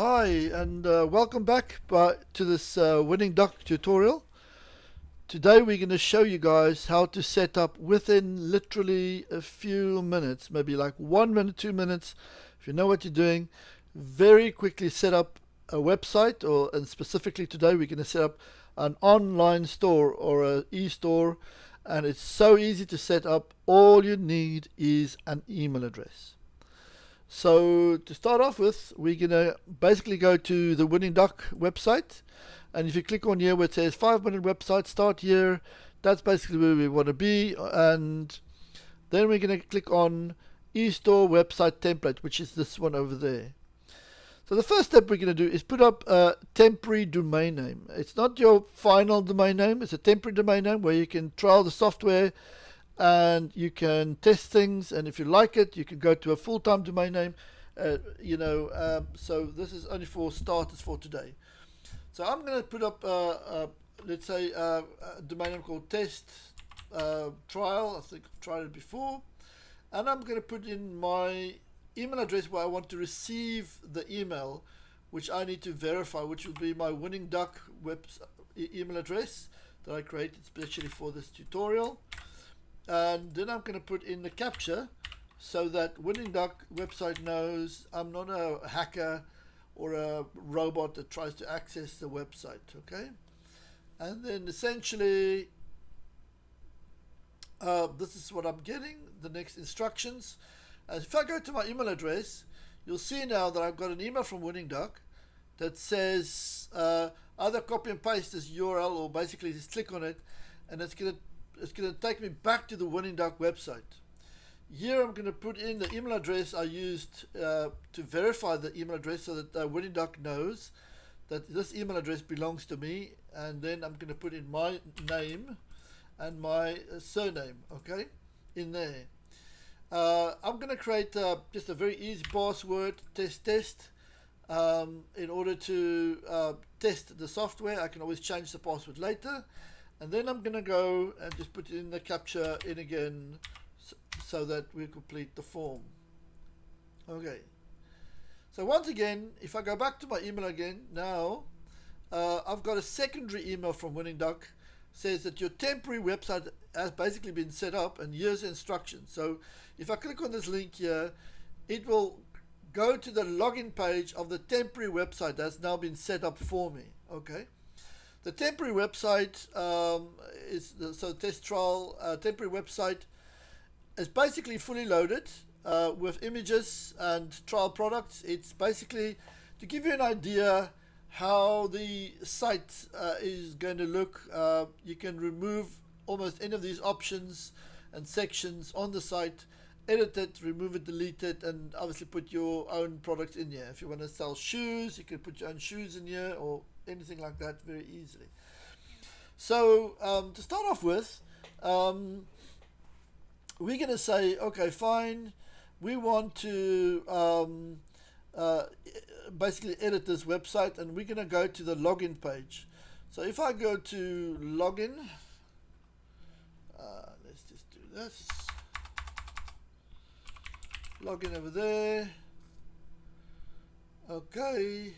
Hi, and welcome back to this winning duck tutorial. Today we're going to show you guys how to set up within literally a few minutes, maybe like 1 minute, 2 minutes, if you know what you're doing, very quickly set up a website, and specifically today we're going to set up an online store or an e-store, and it's so easy to set up. All you need is an email address. So to start off with, we're going to basically go to the Winning Duck website. And if you click on here where it says 5-minute website, start here, that's basically where we want to be. And then we're going to click on eStore website template, which is this one over there. So the first step we're going to do is put up a temporary domain name. It's not your final domain name, it's a temporary domain name where you can trial the software and you can test things, and if you like it you can go to a full-time domain name. So this is only for starters for today. So I'm going to put up let's say a domain name called test trial. I think I've tried it before, and I'm going to put in my email address where I want to receive the email, which I need to verify, which will be my Winning Duck email address that I created especially for this tutorial. And then I'm going to put in the captcha so that Winning Duck website knows I'm not a hacker or a robot that tries to access the website. Okay, and then essentially this is what I'm getting, the next instructions. And if I go to my email address, you'll see now that I've got an email from Winning Duck that says either copy and paste this URL or basically just click on it, and it's going to take me back to the Winning Duck website. Here I'm going to put in the email address I used to verify the email address so that Winning Duck knows that this email address belongs to me, and then I'm going to put in my name and my surname, okay, in there. I'm going to create just a very easy password, test, in order to test the software. I can always change the password later. And then I'm going to go and just put in the captcha in again so that we complete the form. Okay. So once again, if I go back to my email again, now I've got a secondary email from Winning Duck. Says that your temporary website has basically been set up, and here's the instructions. So if I click on this link here, it will go to the login page of the temporary website that's now been set up for me. Okay. The temporary website is so test trial temporary website is basically fully loaded with images and trial products. It's basically to give you an idea how the site is going to look. You can remove almost any of these options and sections on the site, edit it, remove it, delete it, and obviously put your own products in here. If you want to sell shoes, you can put your own shoes in here or anything like that very easily. So to start off with, we're going to say, okay, fine, we want to basically edit this website, and we're going to go to the login page. So if I go to login, let's just do this, login over there. Okay,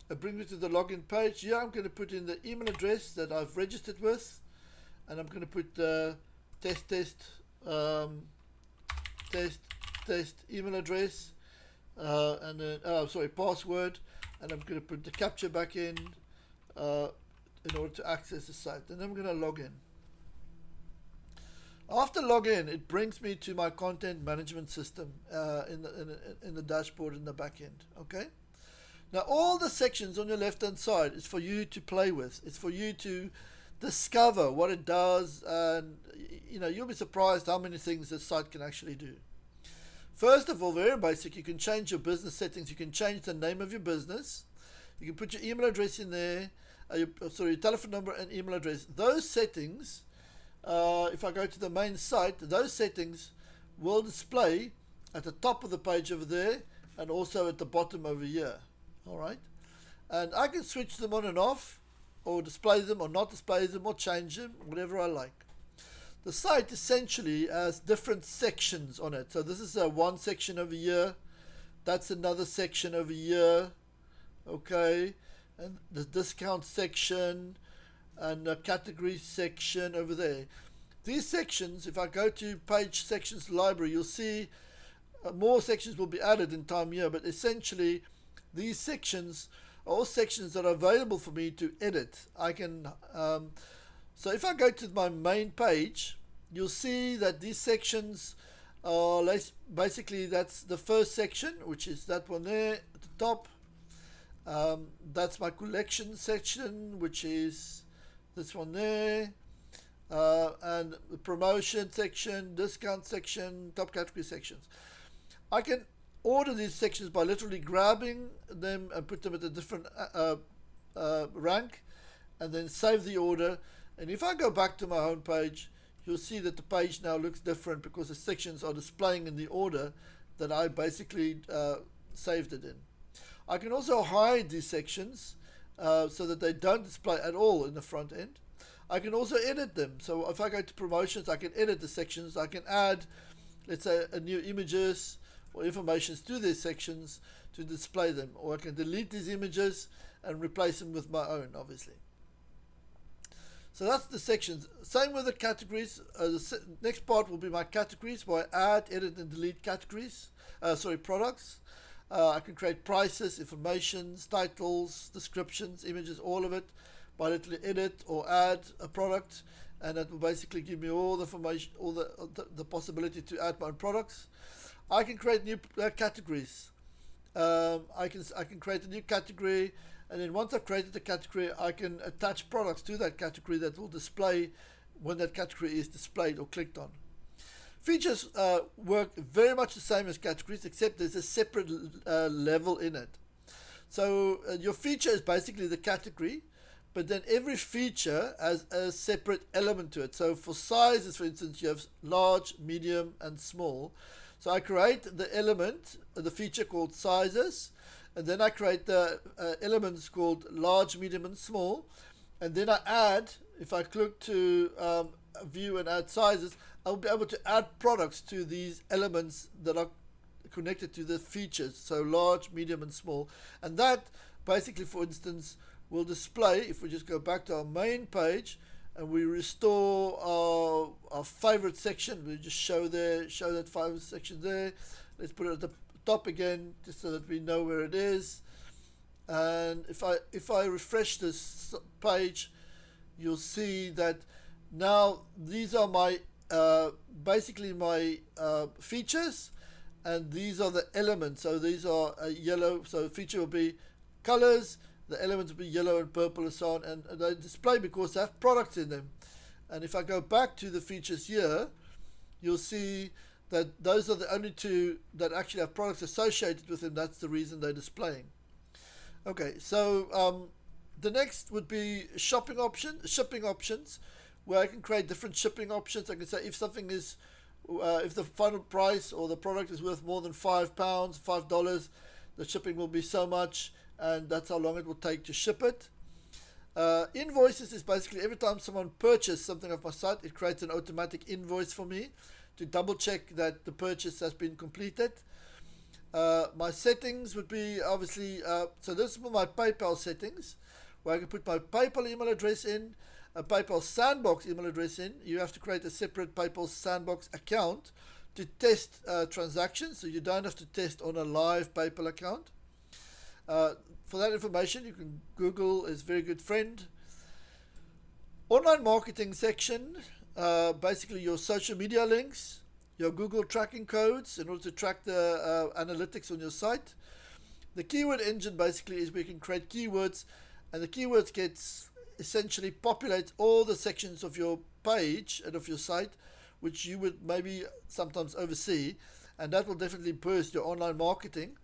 it brings me to the login page. Here I'm going to put in the email address that I've registered with, and I'm going to put the test email address, and then password, and I'm going to put the captcha back in order to access the site, and I'm going to log in. After login, it brings me to my content management system in the dashboard in the back end. Okay. Now all the sections on your left hand side is for you to play with. It's for you to discover what it does, and you'll be surprised how many things this site can actually do. First of all, very basic, you can change your business settings. You can change the name of your business. You can put your email address in there, your telephone number and email address. Those settings, if I go to the main site, those settings will display at the top of the page over there and also at the bottom over here. Alright, and I can switch them on and off, or display them or not display them, or change them, whatever I like. The site essentially has different sections on it. So this is one section over here, That's another section over here. Okay, and the discount section and the category section over there. These sections, if I go to page sections library, you'll see more sections will be added in time here, but essentially these sections are all sections that are available for me to edit. I can so if I go to my main page, you'll see that these sections are basically, that's the first section, which is that one there at the top. That's my collection section, which is this one there, and the promotion section, discount section, top category sections. I can order these sections by literally grabbing them and put them at a different rank, and then save the order. And if I go back to my home page, you'll see that the page now looks different because the sections are displaying in the order that I basically saved it in. I can also hide these sections so that they don't display at all in the front end. I can also edit them. So if I go to promotions, I can edit the sections. I can add, let's say, a new images or information to these sections to display them. Or I can delete these images and replace them with my own, obviously. So that's the sections. Same with the categories. The next part will be my categories, where I add, edit, and delete categories. Products. I can create prices, informations, titles, descriptions, images, all of it by literally edit or add a product, and that will basically give me all the information, all the possibility to add my own products. I can create new categories. I can create a new category, and then once I've created the category, I can attach products to that category that will display when that category is displayed or clicked on. Features work very much the same as categories, except there's a separate level in it. So your feature is basically the category, but then every feature has a separate element to it. So for sizes, for instance, you have large, medium, and small. So I create the element, the feature called sizes, and then I create the elements called large, medium, and small. And then I add, if I click to view and add sizes, I'll be able to add products to these elements that are connected to the features, so large, medium, and small. And that basically, for instance, will display, if we just go back to our main page and we restore our favorite section, we just show that favorite section there. Let's put it at the top again, just so that we know where it is. And if I refresh this page, you'll see that now these are my basically my features, and these are the elements. So these are yellow, so the feature will be colors, the elements will be yellow and purple and so on, and they display because they have products in them. And if I go back to the features here, you'll see that those are the only two that actually have products associated with them. That's the reason they're displaying. Okay, so the next would be shipping options, where I can create different shipping options. I can say if something is, if the final price or the product is worth more than $5, the shipping will be so much, and that's how long it will take to ship it. Invoices is basically every time someone purchases something off my site, it creates an automatic invoice for me to double check that the purchase has been completed. My settings would be obviously, so this is for my PayPal settings, where I can put my PayPal email address in, a PayPal Sandbox email address in. You have to create a separate PayPal Sandbox account to test transactions, so you don't have to test on a live PayPal account. For that information, you can Google is a very good friend. Online marketing section, basically your social media links, your Google tracking codes in order to track the analytics on your site. The keyword engine basically is where you can create keywords, and the keywords gets essentially populate all the sections of your page and of your site, which you would maybe sometimes oversee, and that will definitely boost your online marketing.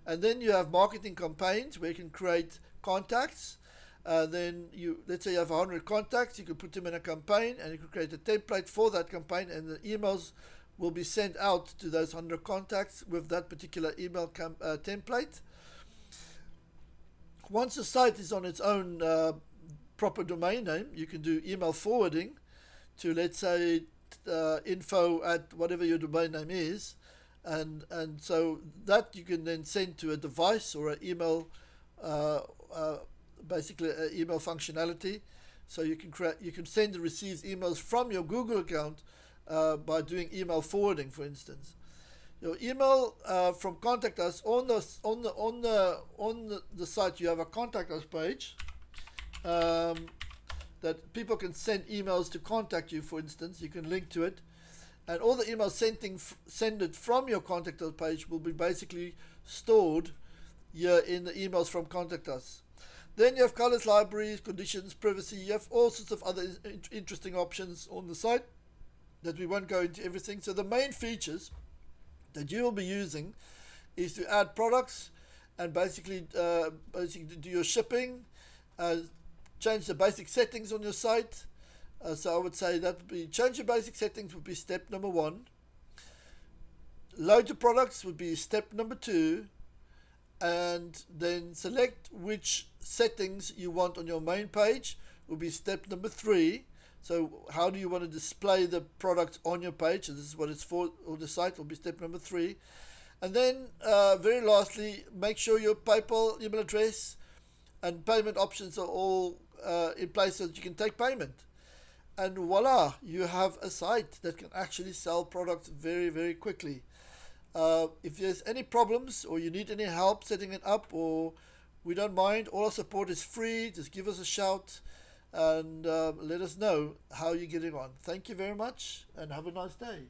And then you have marketing campaigns where you can create contacts. Then let's say you have 100 contacts, you can put them in a campaign, and you can create a template for that campaign, and the emails will be sent out to those 100 contacts with that particular email template. Once the site is on its own proper domain name, you can do email forwarding to, let's say, info at whatever your domain name is, and so that you can then send to a device or an email, uh, uh, basically an email functionality. So you can send and receive emails from your Google account by doing email forwarding, for instance. Your email from contact us on the site. You have a contact us page um, that people can send emails to contact you. For instance, you can link to it, and all the emails sent from your contact us page will be basically stored here in the emails from contact us. Then you have colors, libraries, conditions, privacy. You have all sorts of other interesting options on the site that we won't go into everything. So the main features that you will be using is to add products and basically do your shipping, change the basic settings on your site. So I would say that would be change your basic settings would be step number 1. Load your products would be step number 2. And then select which settings you want on your main page will be step number 3. So how do you want to display the product on your page? So this is what it's for, or the site will be step number 3. And then very lastly, make sure your PayPal email address and payment options are all in place so that you can take payment. And voila, you have a site that can actually sell products very, very quickly. If there's any problems or you need any help setting it up, or we don't mind, all our support is free. Just give us a shout and let us know how you're getting on. Thank you very much and have a nice day.